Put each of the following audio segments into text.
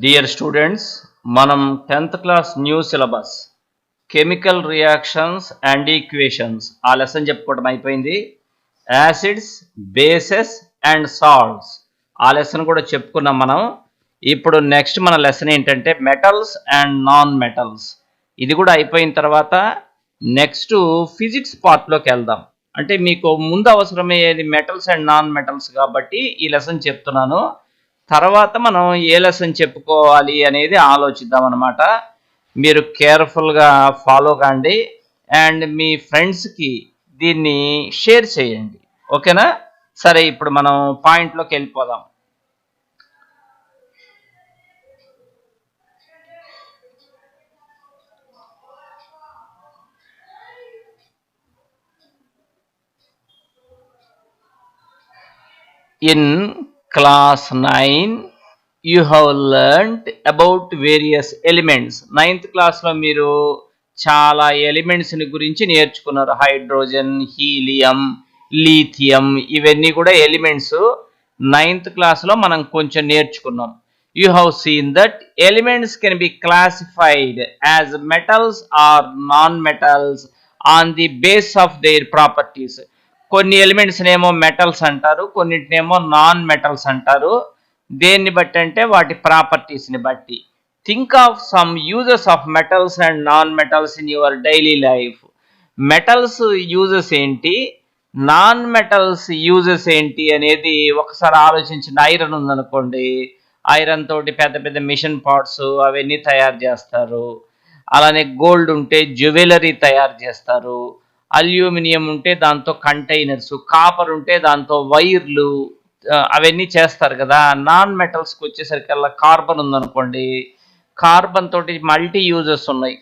Dear students, మనం 10th class new syllabus chemical reactions and equations ఆ lesson చెప్పుకోవడం అయిపోయింది. యాసిడ్స్, బేసెస్ అండ్ సాల్ట్స్ ఆ లెసన్ కూడా చెప్పుకున్నాం మనం. ఇప్పుడు నెక్స్ట్ మన లెసన్ ఏంటంటే మెటల్స్ అండ్ నాన్ మెటల్స్. ఇది కూడా అయిపోయిన తర్వాత నెక్స్ట్ ఫిజిక్స్ పార్ట్లోకి వెళ్దాం. అంటే మీకు ముందు అవసరమయ్యేది మెటల్స్ అండ్ నాన్ మెటల్స్ కాబట్టి ఈ లెసన్ చెప్తున్నాను. తర్వాత మనం ఏ లెసన్ చెప్పుకోవాలి అనేది ఆలోచిద్దాం అనమాట. మీరు కేర్ఫుల్గా ఫాలో కాండి అండ్ మీ ఫ్రెండ్స్కి దీన్ని షేర్ చేయండి. ఓకేనా? సరే, ఇప్పుడు మనం పాయింట్లోకి వెళ్ళిపోదాం. In class 9 you have learned about various elements. 9th క్లాస్లో మీరు చాలా ఎలిమెంట్స్ని గురించి నేర్చుకున్నారు. హైడ్రోజన్, హీలియం, లీథియం, ఇవన్నీ కూడా ఎలిమెంట్స్ 9th క్లాస్లో మనం కొంచెం నేర్చుకున్నాం. You have seen that elements can be classified as metals or non-metals on the basis of their properties. కొన్ని ఎలిమెంట్స్ నేమో మెటల్స్ అంటారు, కొన్నిటినేమో నాన్ మెటల్స్ అంటారు. దేన్ని బట్టి అంటే వాటి ప్రాపర్టీస్ని బట్టి. Think of some uses of metals and non metals in your daily life. Metals uses ఏంటి, నాన్ మెటల్స్ యూజెస్ ఏంటి అనేది ఒకసారి ఆలోచించిన. ఐరన్ ఉందనుకోండి, ఐరన్ తోటి పెద్ద పెద్ద మిషన్ పార్ట్స్ అవన్నీ తయారు చేస్తారు. అలానే గోల్డ్ ఉంటే జ్యువెలరీ తయారు చేస్తారు. అల్యూమినియం ఉంటే దాంతో కంటైనర్స్, కాపర్ ఉంటే దాంతో వైర్లు, అవన్నీ చేస్తారు కదా. నాన్ మెటల్స్కి వచ్చేసరికల్లా కార్బన్ ఉందనుకోండి, కార్బన్ తోటి మల్టీ యూజెస్ ఉన్నాయి.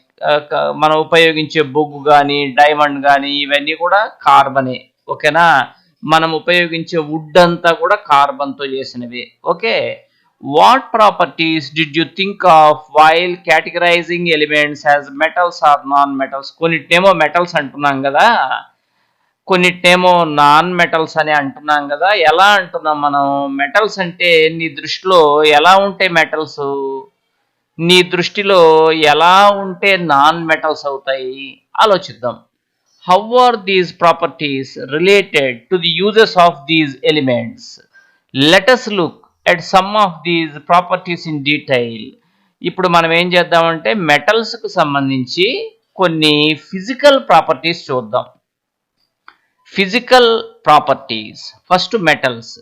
మనం ఉపయోగించే బొగ్గు కానీ, డైమండ్ కానీ, ఇవన్నీ కూడా కార్బనే. ఓకేనా? మనం ఉపయోగించే వుడ్ అంతా కూడా కార్బన్తో చేసినవి. Okay, what properties did you think of while categorizing elements as metals or non-metals? కొన్నిటేమో మెటల్స్ అంటున్నాం కదా, కొన్నిటేమో నాన్ మెటల్స్ అని అంటున్నాం కదా. ఎలా అంటున్నాం మనం? మెటల్స్ అంటే నీ దృష్టిలో ఎలా ఉంటాయి మెటల్స్? నీ దృష్టిలో ఎలా ఉంటే నాన్ మెటల్స్ అవుతాయి? ఆలోచిద్దాం. How are these properties related to the uses of these elements? Let us look at some of these properties in detail. ఇప్పుడు మనం ఏం చేద్దామంటే మెటల్స్కు సంబంధించి కొన్ని ఫిజికల్ ప్రాపర్టీస్ చూద్దాం. Physical properties. First metals.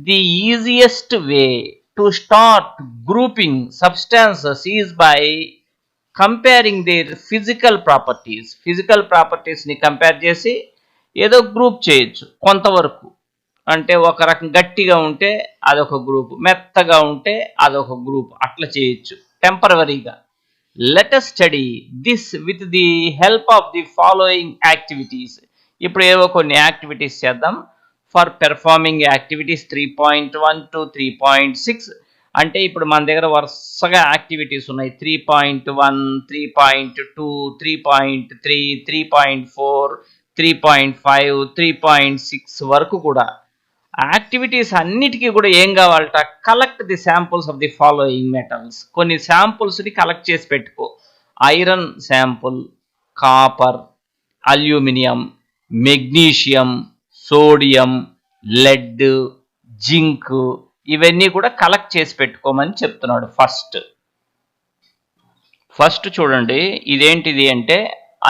The easiest way to start grouping substances is by comparing their physical properties. Physical ప్రాపర్టీస్ని compare చేసి ఏదో గ్రూప్ చేయొచ్చు కొంతవరకు. అంటే ఒక రకం గట్టిగా ఉంటే అదొక గ్రూప్, మెత్తగా ఉంటే అదొక గ్రూప్, అట్లా చేయొచ్చు టెంపరవరీగా. Let us study this with the help of the following activities. ఇప్పుడు ఏవో కొన్ని యాక్టివిటీస్ చేద్దాం. For performing activities 3.1 to 3.6. అంటే ఇప్పుడు మన దగ్గర వరుసగా యాక్టివిటీస్ ఉన్నాయి. 3.1, 3.2, 3.3, 3.4, 3.5, 3.6 వరకు కూడా యాక్టివిటీస్ అన్నిటికీ కూడా ఏం కావాలట? Collect the samples of the following metals. కొన్ని శాంపుల్స్ని కలెక్ట్ చేసి పెట్టుకో. Iron sample, copper, aluminium, magnesium, sodium, lead, zinc, ఇవన్నీ కూడా కలెక్ట్ చేసి పెట్టుకోమని చెప్తున్నాడు. ఫస్ట్ చూడండి, ఇదేంటిది అంటే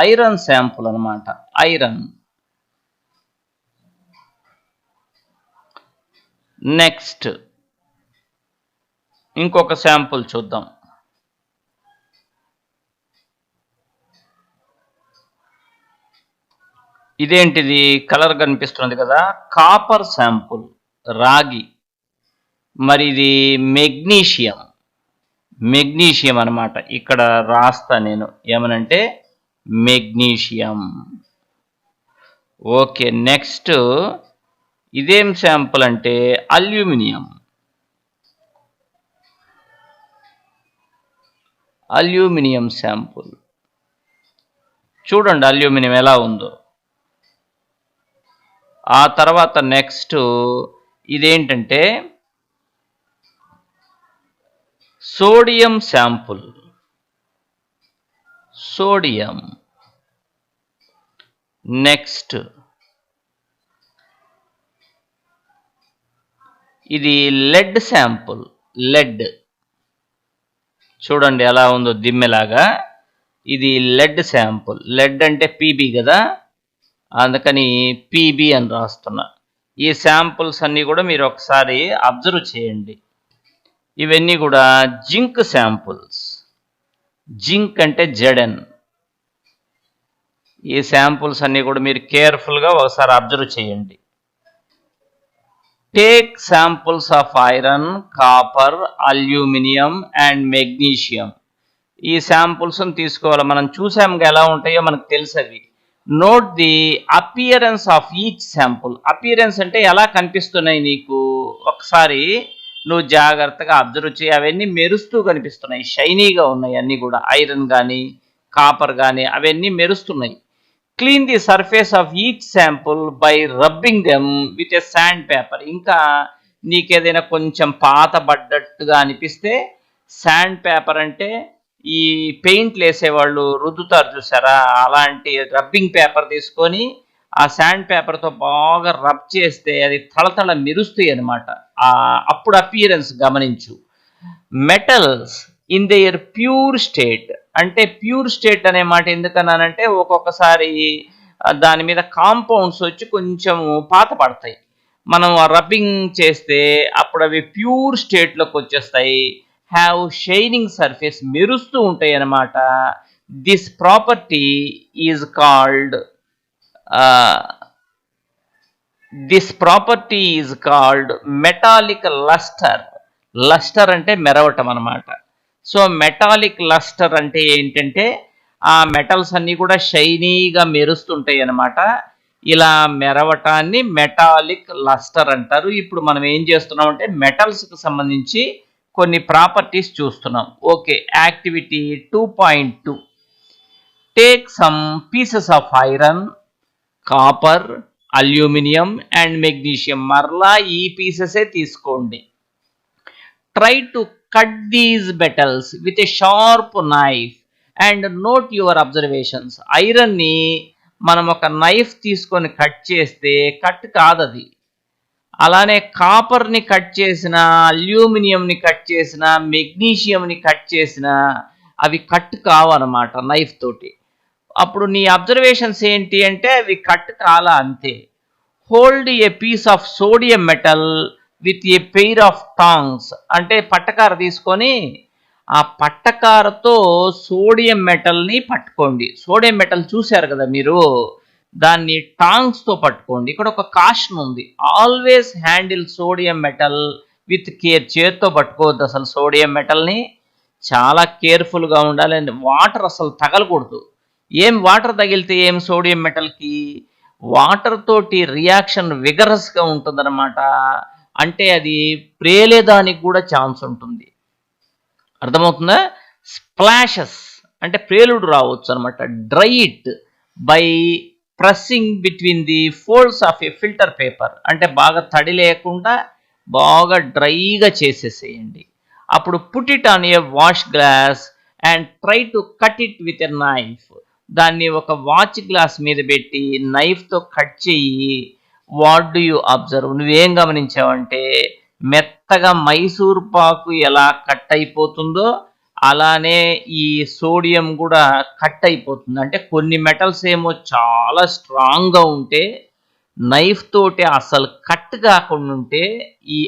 ఐరన్ శాంపుల్ అనమాట. ఐరన్. నెక్స్ట్ ఇంకొక శాంపుల్ చూద్దాం. ఇదేంటిది? కలర్ కనిపిస్తుంది కదా, కాపర్ శాంపుల్, రాగి. మరి ఇది మెగ్నీషియం. మెగ్నీషియం అనమాట. ఇక్కడ రాస్తా నేను ఏమనంటే మెగ్నీషియం. ఓకే, నెక్స్ట్ ఇదేం శాంపుల్ అంటే అల్యూమినియం. Aluminium sample. చూడండి అల్యూమినియం ఎలా ఉందో. ఆ తర్వాత నెక్స్ట్ ఇదేంటంటే sodium sample. Sodium. Next, ఇది lead sample. lead. చూడండి ఎలా ఉందో దిమ్మెలాగా. ఇది lead sample. lead అంటే పీబీ కదా, అందుకని పీబీ అని రాస్తున్నా. ఈ శాంపుల్స్ అన్నీ కూడా మీరు ఒకసారి అబ్జర్వ్ చేయండి. ఇవన్నీ కూడా జింక్ శాంపుల్స్. జింక్ అంటే జెడెన్. ఈ శాంపుల్స్ అన్నీ కూడా మీరు కేర్ఫుల్గా ఒకసారి అబ్జర్వ్ చేయండి. Take samples of iron, copper, aluminium and magnesium. ఈ శాంపుల్స్ని తీసుకోవాలి. మనం చూసాముగా ఎలా ఉంటాయో మనకు తెలుసు అవి. Note the appearance of each sample. Appearance అంటే ఎలా కనిపిస్తున్నాయి నీకు, ఒకసారి నువ్వు జాగ్రత్తగా అబ్జర్వ్ చేయి. అవన్నీ మెరుస్తూ కనిపిస్తున్నాయి, షైనీగా ఉన్నాయి అన్నీ కూడా. ఐరన్ కానీ కాపర్ కానీ అవన్నీ మెరుస్తున్నాయి. Clean the surface of each sample by rubbing them with a sandpaper. ఇంకా నీకేదైనా కొంచెం పాతబడ్డట్టుగా అనిపిస్తే, శాండ్ పేపర్ అంటే ఈ పెయింట్లు వేసేవాళ్ళు రుద్దుతారు చూసారా, అలాంటి రబ్బింగ్ పేపర్ తీసుకొని ఆ శాండ్ పేపర్తో బాగా రబ్ చేస్తే అది తళతళ మెరుస్తాయి అనమాట. అప్పుడు అపియరెన్స్ గమనించు. Metals in there pure state. అంటే ప్యూర్ స్టేట్ అనే మాట ఎందుకన్నానంటే, ఒక్కొక్కసారి దాని మీద కాంపౌండ్స్ వచ్చి కొంచెం పాత పడతాయి. మనం రబ్బింగ్ చేస్తే అప్పుడు అవి ప్యూర్ స్టేట్లోకి వచ్చేస్తాయి. హ్యావ్ షైనింగ్ సర్ఫేస్, మెరుస్తూ ఉంటాయి అన్నమాట. This property is called metallic lustre. Lustre అంటే మెరవటం అన్నమాట. సో మెటాలిక్ లస్టర్ అంటే ఏంటంటే, ఆ మెటల్స్ అన్నీ కూడా షైనీగా మెరుస్తుంటాయి అన్నమాట. ఇలా మెరవటాన్ని మెటాలిక్ లస్టర్ అంటారు. ఇప్పుడు మనం ఏం చేస్తున్నాం అంటే, మెటల్స్కి సంబంధించి కొన్ని ప్రాపర్టీస్ చూస్తున్నాం. Okay, activity 2.2. Take some pieces of iron, copper, aluminium and magnesium. మరలా ఈ పీసెసే తీసుకోండి. Try to cut these metals with a sharp knife and note your observations. ఐరన్ని మనం ఒక నైఫ్ తీసుకొని కట్ చేస్తే కట్ కాదది. అలానే కాపర్ని కట్ చేసిన, అల్యూమినియంని కట్ చేసిన, మెగ్నీషియంని కట్ చేసిన అవి కట్ కావన్నమాట నైఫ్ తోటి. అప్పుడు నీ అబ్జర్వేషన్స్ ఏంటి అంటే అవి కట్ కాల అంతే. Hold a piece of sodium metal with a pair of tongs. అంటే పట్టకార తీసుకొని ఆ పట్టకారతో సోడియం మెటల్ని పట్టుకోండి. సోడియం మెటల్ చూశారు కదా మీరు, దాన్ని టాంగ్స్తో పట్టుకోండి. ఇక్కడ ఒక కాషన్ ఉంది, always handle sodium metal with care. చేత్తో పట్టుకోవద్దు అసలు సోడియం మెటల్ని, చాలా కేర్ఫుల్గా ఉండాలి. వాటర్ అసలు తగలకూడదు. ఏం వాటర్ తగిలితే ఏం సోడియం మెటల్కి, వాటర్ తోటి రియాక్షన్ విగరస్గా ఉంటుందన్నమాట. అంటే అది ప్రేలేదానికి కూడా ఛాన్స్ ఉంటుంది. అర్థమవుతుందా? స్ప్లాషెస్ అంటే ప్రేలుడు రావచ్చు అనమాట. Dry it by pressing between the folds of A filter paper. అంటే బాగా తడి లేకుండా బాగా డ్రైగా చేసేసేయండి. అప్పుడు put it on a wash glass and try to cut it with a knife. దాన్ని ఒక వాచ్ గ్లాస్ మీద పెట్టి నైఫ్తో కట్ చెయ్యి. What do you observe? నువ్వేం గమనించావంటే, మెత్తగా మైసూర్ పాకు ఎలా కట్ అయిపోతుందో అలానే ఈ సోడియం కూడా కట్ అయిపోతుంది. అంటే కొన్ని మెటల్స్ ఏమో చాలా స్ట్రాంగ్గా ఉంటే, నైఫ్ తోటి అసలు కట్ కాకుండా ఉంటే, ఈ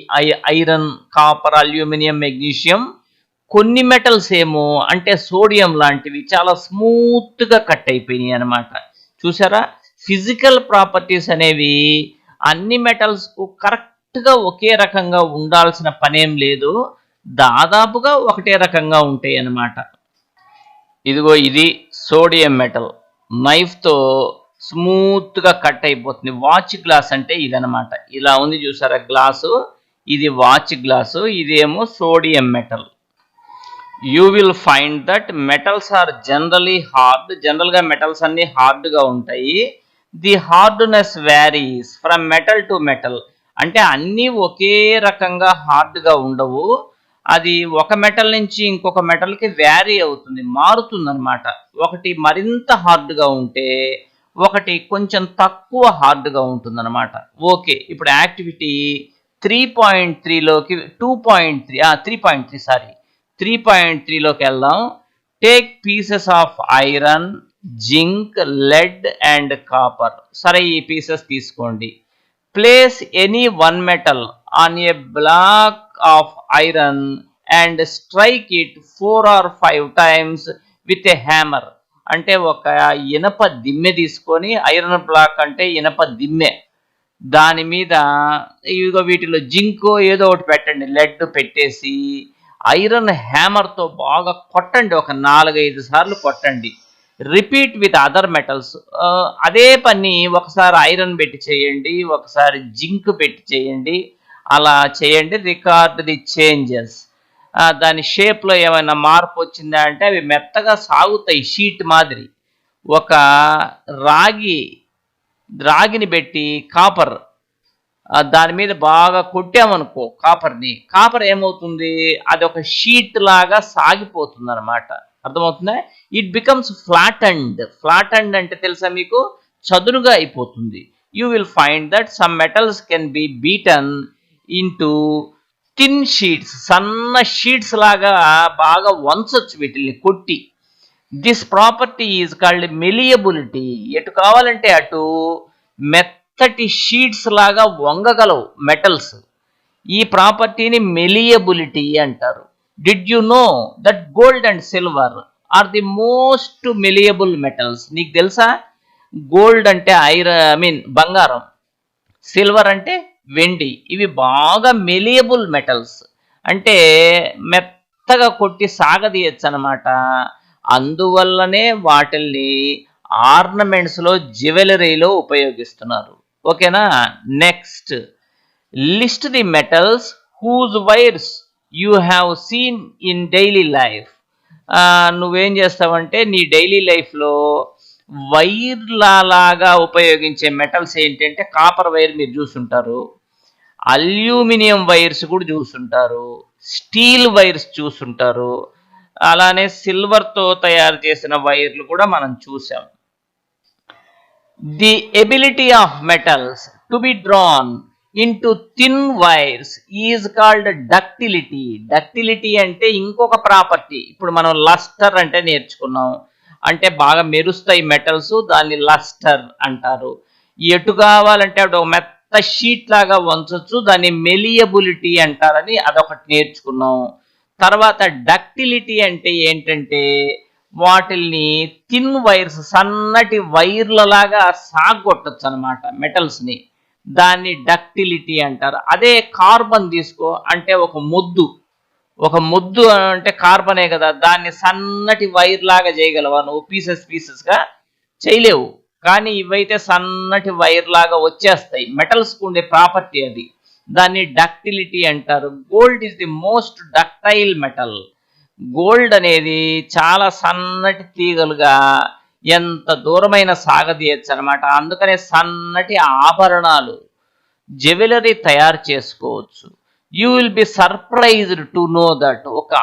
ఐరన్, కాపర్, అల్యూమినియం, మెగ్నీషియం. కొన్ని మెటల్స్ ఏమో అంటే సోడియం లాంటివి చాలా స్మూత్గా కట్ అయిపోయినాయి అనమాట. చూసారా, ఫిజికల్ ప్రాపర్టీస్ అనేవి అన్ని మెటల్స్కు కరెక్ట్గా ఒకే రకంగా ఉండాల్సిన పనేం లేదు, దాదాపుగా ఒకటే రకంగా ఉంటాయి అన్నమాట. ఇదిగో ఇది సోడియం మెటల్, నైఫ్తో స్మూత్గా కట్ అయిపోతుంది. వాచ్ గ్లాస్ అంటే ఇదనమాట. ఇలా ఉంది చూసారా గ్లాసు, ఇది వాచ్ గ్లాసు, ఇదేమో sodium metal. You will find that metals are generally hard. జనరల్గా మెటల్స్ అన్నీ హార్డ్గా ఉంటాయి. The hardness varies from metal to metal. అంటే అన్నీ ఒకే రకంగా హార్డ్గా ఉండవు. అది ఒక మెటల్ నుంచి ఇంకొక మెటల్కి వ్యారీ అవుతుంది, మారుతుంది అనమాట. ఒకటి మరింత హార్డ్గా ఉంటే ఒకటి కొంచెం తక్కువ హార్డ్గా ఉంటుంది అనమాట. ఓకే, ఇప్పుడు యాక్టివిటీ 3.3లోకి 3.3 సారీ 3.3లోకి వెళ్దాం. Take pieces of iron, zinc, lead and copper. సరే, ఈ పీసెస్ తీసుకోండి. Place any one metal on a block of iron and strike it 4 or 5 times with a hammer. అంటే ఒక ఇనప దిమ్మె తీసుకొని, ఐరన్ బ్లాక్ అంటే ఇనప దిమ్మె, దాని మీద ఇదిగో వీటిలో జింకో ఏదో ఒకటి పెట్టండి, లెడ్ పెట్టేసి ఐరన్ హ్యామర్తో బాగా కొట్టండి, ఒక 4-5 సార్లు కొట్టండి. Repeat with other metals. అదే పని ఒకసారి ఐరన్ పెట్టి చేయండి, ఒకసారి జింక్ పెట్టి చేయండి, అలా చేయండి. Record the changes. దాని షేప్లో ఏమైనా మార్పు వచ్చిందా అంటే అవి మెత్తగా సాగుతాయి, షీట్ మాదిరి. ఒక రాగిని పెట్టి కాపర్ దాని మీద బాగా కొట్టామనుకో కాపర్ ఏమవుతుంది, అది ఒక షీట్ లాగా సాగిపోతుంది అనమాట. అర్థమవుతుందా? ఇట్ బికమ్స్ ఫ్లాటెండ్ అంటే తెలుసా మీకు, చదునుగా అయిపోతుంది. You will find that some metals can be beaten into thin sheets, సన్న షీట్స్ లాగా బాగా వంచొచ్చు వీటిని కొట్టి. This property is called malleability. ఎటు కావాలంటే అటు మెత్తటి షీట్స్ లాగా వంగగలవు మెటల్స్. ఈ ప్రాపర్టీని మెలియబిలిటీ అంటారు. Did you know that gold and silver are the most malleable metals? నీకు తెలుసా, గోల్డ్ అంటే బంగారం, సిల్వర్ అంటే వెండి, ఇవి బాగా మెలియబుల్ మెటల్స్, అంటే మెత్తగా కొట్టి సాగదీయచ్చు అనమాట. అందువల్లనే వాటిల్ని ఆర్నమెంట్స్లో, జ్యువెలరీలో ఉపయోగిస్తున్నారు. ఓకేనా? Next, list the metals whose wires you have seen in daily life. నువ్వేం చేస్తావంటే నీ డైలీ లైఫ్లో వైర్లాగా ఉపయోగించే మెటల్స్ ఏంటంటే కాపర్ వైర్ మీరు చూసుంటారు, అల్యూమినియం వైర్స్ కూడా చూసుంటారు, స్టీల్ వైర్స్ చూసుంటారు, అలానే సిల్వర్తో తయారు చేసిన వైర్లు కూడా మనం చూసాం. The ability of metals to be drawn into thin wires is called ductility. Ductility అంటే ఇంకొక ప్రాపర్టీ. ఇప్పుడు మనం లస్టర్ అంటే నేర్చుకున్నాం, అంటే బాగా మెరుస్తాయి మెటల్స్, దాన్ని లస్టర్ అంటారు. ఎటు కావాలంటే అటు ఒక మెత్త షీట్ లాగా వంచొచ్చు, దాన్ని మెలియబిలిటీ అంటారని అదొకటి నేర్చుకున్నాం. తర్వాత డక్టిలిటీ అంటే ఏంటంటే వాటిల్ని థిన్ వైర్స్, సన్నటి వైర్లలాగా సాగొట్టచ్చు అనమాట మెటల్స్ని, దాన్ని డక్టిలిటీ అంటారు. అదే కార్బన్ తీసుకో, అంటే ఒక ముద్దు అంటే కార్బనే కదా, దాన్ని సన్నటి వైర్ లాగా చేయగలవా నువ్వు? పీసెస్గా చేయలేవు, కానీ ఇవైతే సన్నటి వైర్ లాగా వచ్చేస్తాయి. మెటల్స్కు ఉండే ప్రాపర్టీ అది, దాన్ని డక్టిలిటీ అంటారు. Gold is the most ductile metal. Gold అనేది చాలా సన్నటి తీగలుగా ఎంత దూరమైన సాగదీయచ్చు అనమాట. అందుకనే సన్నటి ఆభరణాలు, జ్యువెలరీ తయారు చేసుకోవచ్చు. You will be surprised to know that. ఒక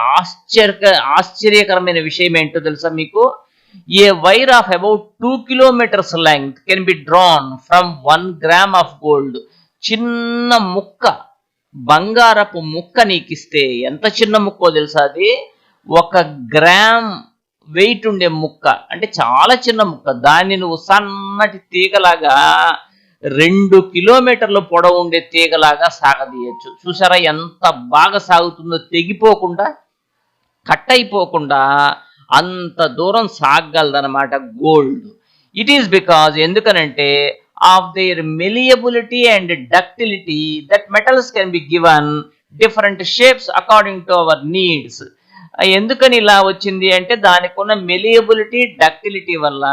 ఆశ్చర్యకరమైన విషయం ఏంటో తెలుసా మీకు? A wire of about 2 kilometers length can be drawn from 1 gram of gold. చిన్న ముక్క, బంగారపు ముక్క నీకిస్తే, ఎంత చిన్న ముక్కో తెలుసా అది? 1 gram వెయిట్ ఉండే ముక్క, అంటే చాలా చిన్న ముక్క, దాన్ని నువ్వు సన్నటి తీగలాగా 2 kilometers పొడవు ఉండే తీగలాగా సాగదీయచ్చు. చూసారా ఎంత బాగా సాగుతుందో, తెగిపోకుండా, కట్ అయిపోకుండా అంత దూరం సాగగలదనమాట గోల్డ్. ఇట్ ఈస్ బికాజ్, ఎందుకనంటే of their malleability and ductility that metals can be given different shapes according to our needs. ఎందుకని ఇలా వచ్చింది అంటే దానికి ఉన్న మెలియబిలిటీ, డక్టిలిటీ వల్ల.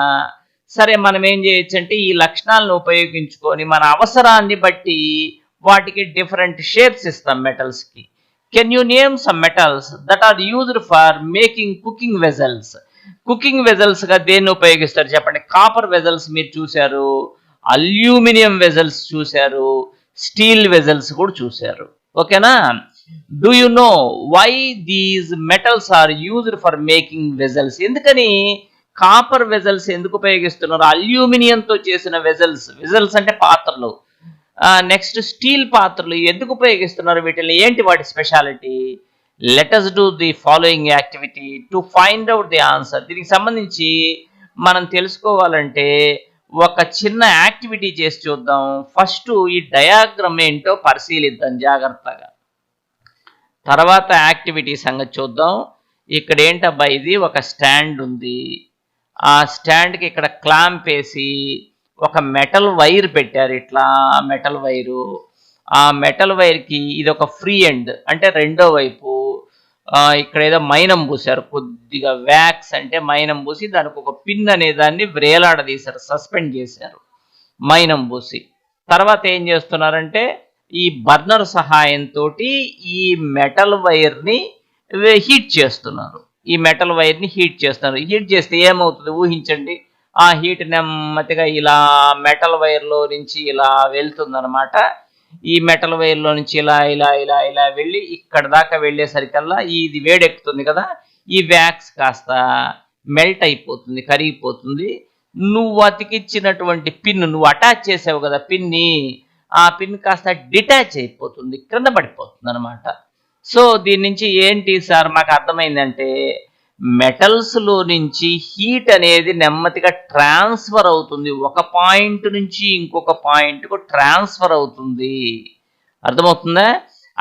సరే, మనం ఏం చేయొచ్చు అంటే ఈ లక్షణాలను ఉపయోగించుకొని మన అవసరాన్ని బట్టి వాటికి డిఫరెంట్ షేప్స్ ఇస్తాం మెటల్స్కి. Can you name some metals that are used for making cooking vessels? Cooking వెజల్స్గా దేన్ని ఉపయోగిస్తారు చెప్పండి? కాపర్ వెజల్స్ మీరు చూశారు, అల్యూమినియం వెజల్స్ చూశారు, స్టీల్ వెజల్స్ కూడా చూశారు. ఓకేనా? Do you know why these metals are used for making vessels? ఎందుకని కాపర్ వెజల్స్ ఎందుకు ఉపయోగిస్తున్నారు? అల్యూమినియంతో చేసిన వెజల్స్ అంటే పాత్రలు, నెక్స్ట్ స్టీల్ పాత్రలు ఎందుకు ఉపయోగిస్తున్నారు? వీటిని ఏంటి వాటి speciality? Let us do the following activity to find out the answer. దీనికి సంబంధించి మనం తెలుసుకోవాలంటే ఒక చిన్న యాక్టివిటీ చేసి చూద్దాం. ఫస్ట్ ఈ డయాగ్రమ్ ఏంటో పరిశీలిద్దాం జాగ్రత్తగా, తర్వాత యాక్టివిటీ సంగతి చూద్దాం. ఇక్కడ ఏంటబ్బా, ఇది ఒక స్టాండ్ ఉంది. ఆ స్టాండ్కి ఇక్కడ క్లాంప్ వేసి ఒక మెటల్ వైర్ పెట్టారు. ఇట్లా మెటల్ వైరు, ఆ మెటల్ వైర్కి ఇది ఒక ఫ్రీ ఎండ్ అంటే రెండో వైపు. ఇక్కడ ఏదో మైనం పూసారు, కొద్దిగా వ్యాక్స్ అంటే మైనం పూసి దానికి ఒక పిన్ అనే దాన్ని వ్రేలాడదీశారు, సస్పెండ్ చేశారు మైనం పూసి. తర్వాత ఏం చేస్తున్నారంటే ఈ బర్నర్ సహాయంతో ఈ మెటల్ వైర్ని హీట్ చేస్తున్నారు. ఈ మెటల్ వైర్ని హీట్ చేస్తున్నారు. హీట్ చేస్తే ఏమవుతుంది ఊహించండి. ఆ హీట్ నెమ్మదిగా ఇలా మెటల్ వైర్లో నుంచి ఇలా వెళ్తుందన్నమాట. ఈ మెటల్ వైర్లో నుంచి ఇలా ఇలా ఇలా ఇలా వెళ్ళి ఇక్కడ దాకా వెళ్ళేసరికల్లా ఇది వేడెక్కుతుంది కదా, ఈ వ్యాక్స్ కాస్త మెల్ట్ అయిపోతుంది, కరిగిపోతుంది. నువ్వు అతికిచ్చినటువంటి పిన్, నువ్వు అటాచ్ చేసావు కదా పిన్ని, ఆ పిన్ కాస్త డిటాచ్ అయిపోతుంది, క్రింద పడిపోతుంది అనమాట. సో దీని నుంచి ఏంటి సార్ మాకు అర్థమైందంటే, మెటల్స్లో నుంచి హీట్ అనేది నెమ్మదిగా ట్రాన్స్ఫర్ అవుతుంది, ఒక పాయింట్ నుంచి ఇంకొక పాయింట్కు ట్రాన్స్ఫర్ అవుతుంది. అర్థమవుతుందా?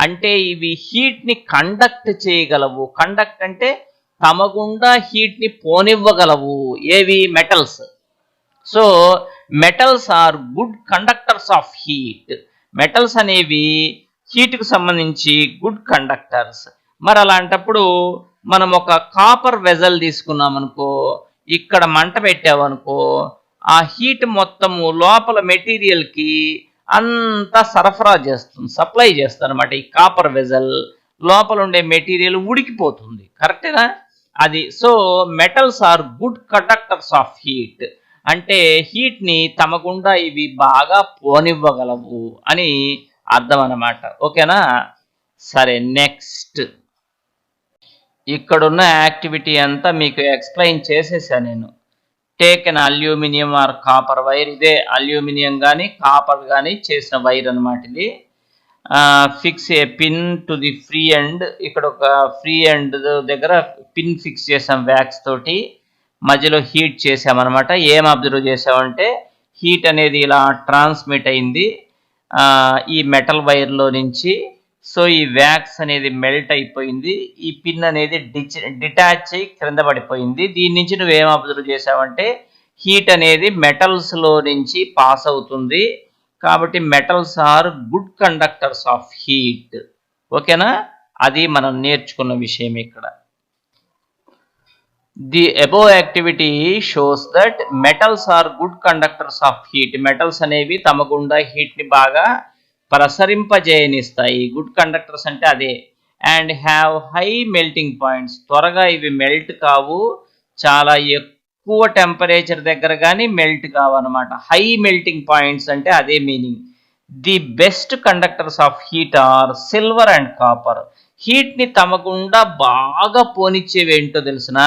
అంటే ఇవి హీట్ని కండక్ట్ చేయగలవు. కండక్ట్ అంటే తమ గుండా హీట్ని పోనివ్వగలవు. ఏవి? Metals. So metals are good conductors of heat. Metals అనేవి హీట్కి సంబంధించి గుడ్ కండక్టర్స్. మరి అలాంటప్పుడు మనం ఒక కాపర్ వెజల్ తీసుకున్నాం అనుకో, ఇక్కడ మంట పెట్టామనుకో, ఆ హీట్ మొత్తము లోపల మెటీరియల్కి అంతా సరఫరా చేస్తుంది, సప్లై చేస్తుంది అనమాట. ఈ కాపర్ వెజల్ లోపల ఉండే మెటీరియల్ ఉడికిపోతుంది. కరెక్టేనా? అది. So metals are good conductors of heat అంటే హీట్ని తమ గుండా ఇవి బాగా పోనివ్వగలవు అని అర్థం అన్నమాట. ఓకేనా? సరే, నెక్స్ట్ ఇక్కడున్న యాక్టివిటీ అంతా మీకు ఎక్స్ప్లెయిన్ చేసేసాను నేను. Take an aluminium or copper wire. ఇదే అల్యూమినియం కానీ కాపర్ కానీ చేసిన వైర్ అనమాట ఇది. Fix a pin to the free end. ఇక్కడ ఒక ఫ్రీ ఎండ్ దగ్గర పిన్ ఫిక్స్ చేసాం వ్యాక్స్ తోటి, మధ్యలో హీట్ చేసామన్నమాట. ఏం అబ్జర్వ్ చేసామంటే హీట్ అనేది ఇలా ట్రాన్స్మిట్ అయింది ఈ మెటల్ వైర్లో నుంచి. సో ఈ వ్యాక్స్ అనేది మెల్ట్ అయిపోయింది, ఈ పిన్ అనేది డిటాచ్ అయ్యి క్రింద పడిపోయింది. దీని నుంచి నువ్వేం అబ్జర్వ్ చేసావంటే హీట్ అనేది మెటల్స్లో నుంచి పాస్ అవుతుంది. కాబట్టి metals are good conductors of heat. ఓకేనా? అది మనం నేర్చుకున్న విషయం ఇక్కడ. The above activity shows that metals are good conductors of heat. Metals అనేవి తమ గుండా హీట్ని బాగా ప్రసరింపజేయనిస్తాయి. గుడ్ కండక్టర్స్ అంటే అదే. And have high melting points. త్వరగా ఇవి మెల్ట్ కావు, చాలా ఎక్కువ టెంపరేచర్ దగ్గర కానీ మెల్ట్ కావు అనమాట. హై మెల్టింగ్ పాయింట్స్ అంటే అదే meaning. The best conductors of heat are silver and copper. హీట్ని తమ గుండా బాగా పోనిచ్చేవి ఏంటో తెలిసిన?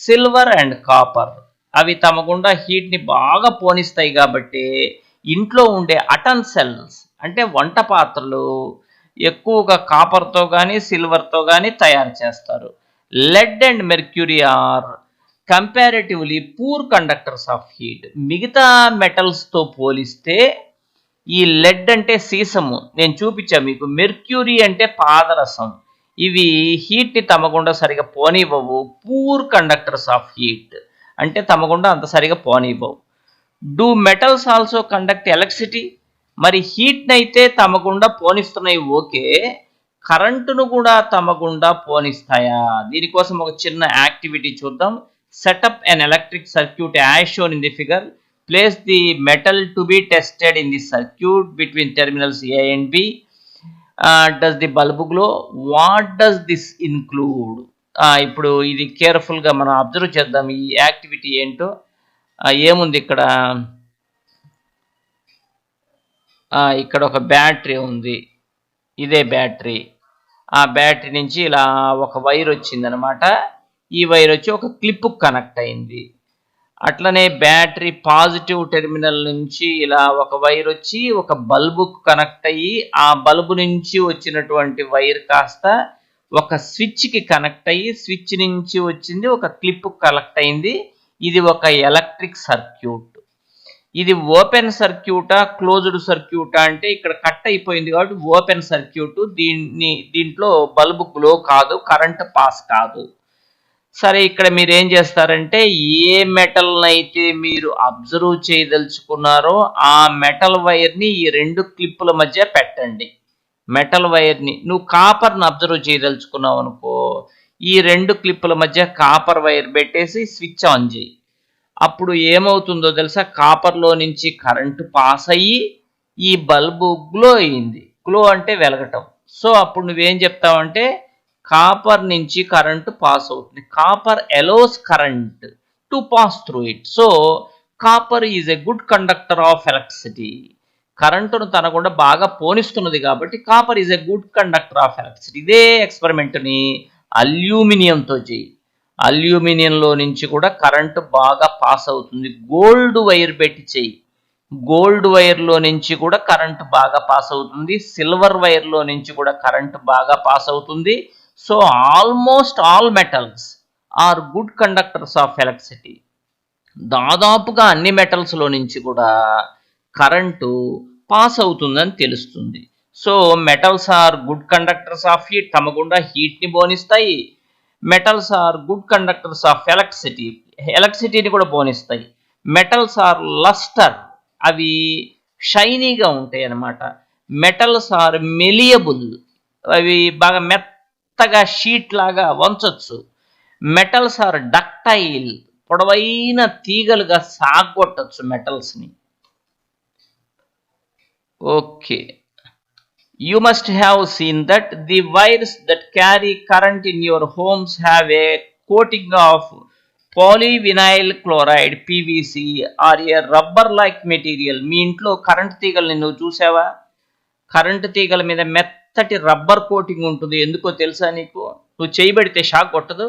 Silver and copper. అవి తమ గుండా హీట్ని బాగా పోనిస్తాయి కాబట్టి ఇంట్లో ఉండే అటెన్సిల్స్ అంటే వంట పాత్రలు ఎక్కువగా కాపర్తో కానీ సిల్వర్తో కానీ తయారు చేస్తారు. Lead and mercury are comparatively poor conductors of heat. మిగతా మెటల్స్తో పోలిస్తే ఈ లెడ్ అంటే సీసము, నేను చూపించాను మీకు. మెర్క్యూరీ అంటే పాదరసం. ఇవి హీట్ని తమ గుండా సరిగా పోనివ్వవు. పూర్ కండక్టర్స్ ఆఫ్ హీట్ అంటే తమ గుండా అంత సరిగా పోనివ్వవు. Do metals also conduct electricity? మరి హీట్ని అయితే తమ గుండా పోనిస్తున్నాయి, ఓకే. కరెంటును కూడా తమ గుండా పోనిస్తాయా? దీనికోసం ఒక చిన్న యాక్టివిటీ చూద్దాం. Setup an electric circuit as shown in the figure. Place the metal to be tested in the circuit between terminals A and B. Does the bulb glow? What does this include? ఇప్పుడు ఇది కేర్ఫుల్గా మనం observe చేద్దాం. ఈ activity ఏంటో. ఏముంది ఇక్కడ? ఇక్కడ ఒక బ్యాటరీ ఉంది, ఇదే బ్యాటరీ. ఆ బ్యాటరీ నుంచి ఇలా ఒక వైర్ వచ్చిందనమాట. ఈ వైర్ వచ్చి ఒక క్లిప్కు కనెక్ట్ అయింది. అట్లనే బ్యాటరీ పాజిటివ్ టెర్మినల్ నుంచి ఇలా ఒక వైర్ వచ్చి ఒక బల్బుకు కనెక్ట్ అయ్యి, ఆ బల్బు నుంచి వచ్చినటువంటి వైర్ కాస్త ఒక స్విచ్కి కనెక్ట్ అయ్యి, స్విచ్ నుంచి వచ్చింది ఒక క్లిప్కు కనెక్ట్ అయింది. ఇది ఒక ఎలక్ట్రిక్ సర్క్యూట్. ఇది ఓపెన్ సర్క్యూటా క్లోజ్డ్ సర్క్యూటా అంటే ఇక్కడ కట్ అయిపోయింది కాబట్టి ఓపెన్ సర్క్యూట్. దీంట్లో బల్బు గ్లో కాదు, కరెంట్ పాస్ కాదు. సరే, ఇక్కడ మీరు ఏం చేస్తారంటే ఏ మెటల్ అయితే మీరు అబ్జర్వ్ చేయదలుచుకున్నారో ఆ మెటల్ వైర్ని ఈ రెండు క్లిప్పుల మధ్య పెట్టండి. మెటల్ వైర్ని నువ్వు కాపర్ని అబ్జర్వ్ చేయదలుచుకున్నావు అనుకో, ఈ రెండు క్లిప్పుల మధ్య కాపర్ వైర్ పెట్టేసి స్విచ్ ఆన్ చేయి. అప్పుడు ఏమవుతుందో తెలుసా, కాపర్లో నుంచి కరెంటు పాస్ అయ్యి ఈ బల్బు గ్లో అయింది. గ్లో అంటే వెలగటం. సో అప్పుడు నువ్వేం చెప్తావంటే కాపర్ నుంచి కరెంటు పాస్ అవుతుంది. Copper allows current to pass through it. So copper is a good conductor of electricity. కరెంటును తన గుండా బాగా పోనిస్తున్నది కాబట్టి copper is a good conductor of electricity. ఇదే ఎక్స్పెరిమెంట్ని అల్యూమినియంతో చేయి. అల్యూమినియంలో నుంచి కూడా కరెంటు బాగా పాస్ అవుతుంది. గోల్డ్ వైర్ పెట్టి చేయి. గోల్డ్ వైర్లో నుంచి కూడా కరెంటు బాగా పాస్ అవుతుంది. సిల్వర్ వైర్లో నుంచి కూడా కరెంటు బాగా పాస్ అవుతుంది. So almost all metals are good conductors of electricity. దాదాపుగా అన్ని మెటల్స్లో నుంచి కూడా కరెంటు పాస్ అవుతుందని తెలుస్తుంది. So metals are good conductors of heat. తమ గుండా హీట్ని బోనిస్తాయి. Metals are good conductors of electricity. ఎలక్ట్రిసిటీని కూడా బోనిస్తాయి. Metals are lustre. అవి షైనీగా ఉంటాయి అన్నమాట. Metals are malleable. అవి బాగా మెత్తగా షీట్ లాగా వంచొచ్చు. Metals are ductile. పొడవైన తీగలుగా సాగొట్టచ్చు మెటల్స్ని. Okay, you must have seen that the wires that carry current in your homes have a coating of polyvinyl chloride PVC or a rubber like material. మీ ఇంట్లో current తీగల్ని నువ్వు చూసావా? Current తీగల మీద మెత్తటి రబ్బర్ కోటింగ్ ఉంటుంది. ఎందుకో తెలుసా నీకు? నువ్వు చేయబడితే షాక్ కొట్టదు.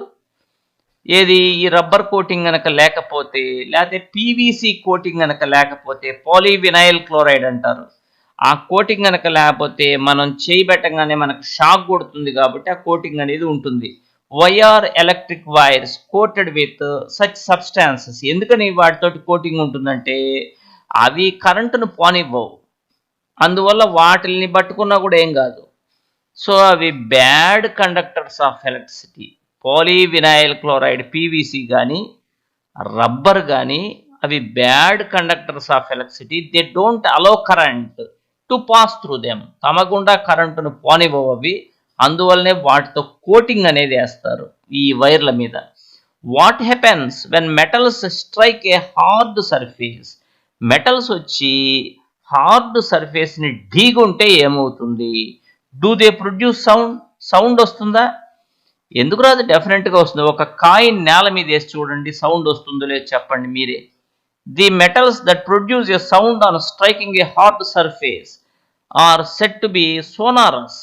ఏది ఈ రబ్బర్ కోటింగ్ కనుక లేకపోతే, లేకపోతే పీవీసీ కోటింగ్ కనుక లేకపోతే, పాలీవినైల్ క్లోరైడ్ అంటారు, ఆ కోటింగ్ కనుక లేకపోతే మనం చేయబెట్టగానే మనకు షాక్ కొడుతుంది. కాబట్టి ఆ కోటింగ్ అనేది ఉంటుంది. Why are electric wires coated with such substances. ఎందుకని వాటితోటి కోటింగ్ ఉంటుందంటే అవి కరెంటును పోనివ్వవు. అందువల్ల వాటిని పట్టుకున్నా కూడా ఏం కాదు. సో అవి bad conductors of electricity. Polyvinyl chloride PVC కానీ రబ్బర్ కానీ అవి bad conductors of electricity. They don't allow current to pass through them. తమ గుండా కరెంటును పోనివ్వవు అవి. అందువల్లనే వాటితో కోటింగ్ అనేది వేస్తారు ఈ వైర్ల మీద. What happens when metals strike A hard surface. Metals వచ్చి హార్డ్ సర్ఫేస్ని ఢీగుంటే ఏమవుతుంది? Do they produce sound? Sound వస్తుందా? ఎందుకు రాదు? డెఫినెట్గా వస్తుంది. ఒక కాయిన్ నేల మీద వేసి చూడండి, సౌండ్ వస్తుందో లేదు చెప్పండి మీరే. The metals that produce a sound on striking a hard surface are set to be sonorous.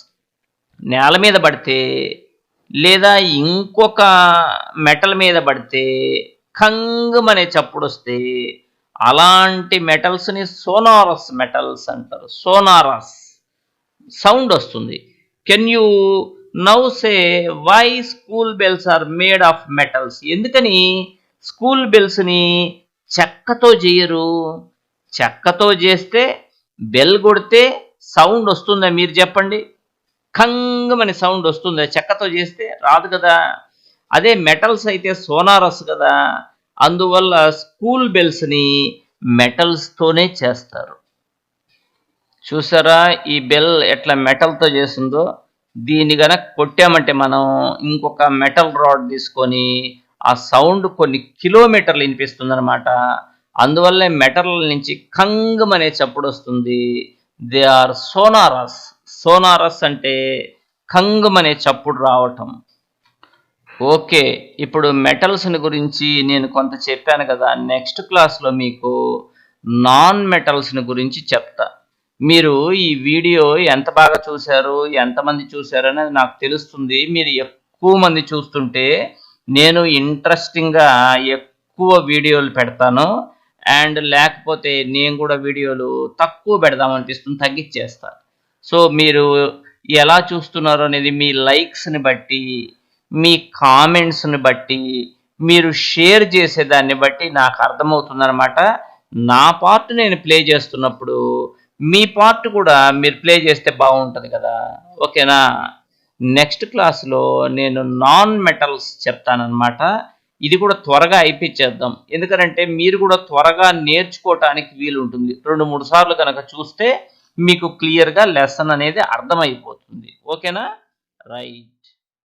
నేల మీద పడితే లేదా ఇంకొక మెటల్ మీద పడితే కంగమనే చప్పుడు వస్తే అలాంటి మెటల్స్ని సోనారస్ మెటల్స్ అంటారు. సోనారస్ సౌండ్ వస్తుంది. Can you now say why school bells are made of metals? ఎందుకని స్కూల్ బెల్స్ని చెక్కతో చేయరు? చెక్కతో చేస్తే బెల్ కొడితే సౌండ్ వస్తుందా? మీరు చెప్పండి. కంగమని సౌండ్ వస్తుందా? చెక్కతో చేస్తే రాదు కదా. అదే మెటల్స్ అయితే సోనారస్ కదా. అందువల్ల స్కూల్ బెల్స్ని మెటల్స్తోనే చేస్తారు. చూసారా ఈ బెల్ ఎట్లా మెటల్తో చేసిందో? దీన్ని గనక కొట్టామంటే మనం ఇంకొక మెటల్ రాడ్ తీసుకొని ఆ సౌండ్ కొన్ని కిలోమీటర్లు వినిపిస్తుంది అనమాట. అందువల్లే మెటల్ నుంచి కంగమనే చప్పుడు వస్తుంది. They are sonorous. సోనారస్ అంటే కంగమనే చప్పుడు రావటం. ఓకే, ఇప్పుడు మెటల్స్ని గురించి నేను కొంత చెప్పాను కదా. నెక్స్ట్ క్లాస్లో మీకు నాన్ మెటల్స్ని గురించి చెప్తా. మీరు ఈ వీడియో ఎంత బాగా చూశారు, ఎంతమంది చూశారు అనేది నాకు తెలుస్తుంది. మీరు ఎక్కువ మంది చూస్తుంటే నేను ఇంట్రెస్టింగ్‌గా ఎక్కువ వీడియోలు పెడతాను. అండ్ లేకపోతే నేను కూడా వీడియోలు తక్కువ పెడదామనిపిస్తుంది, తగ్గిచ్చేస్తా. సో, మీరు ఎలా చూస్తున్నారో అనేది మీ లైక్స్‌ని బట్టి, మీ కామెంట్స్‌ని బట్టి, మీరు షేర్ చేసేదాన్ని బట్టి నాకు అర్థమవుతుందనమాట. నా పార్ట్ నేను ప్లే చేస్తున్నప్పుడు, మీ పార్ట్ కూడా మీరు ప్లే చేస్తే బావుంటది కదా! ఓకేనా? నెక్స్ట్ క్లాస్‌లో నేను నాన్ మెటల్స్ చెప్తాననమాట. ఇది కూడా త్వరగా అయిపిచ్చేద్దాం. ఎందుకనంటే మీరు కూడా త్వరగా నేర్చుకోవటానికి వీలుంటుంది. 2, 3 సార్లు గనక చూస్తే మీకు క్లియర్‌గా లెసన్ అనేది అర్థమైపోతుంది. ఓకేనా? రైట్.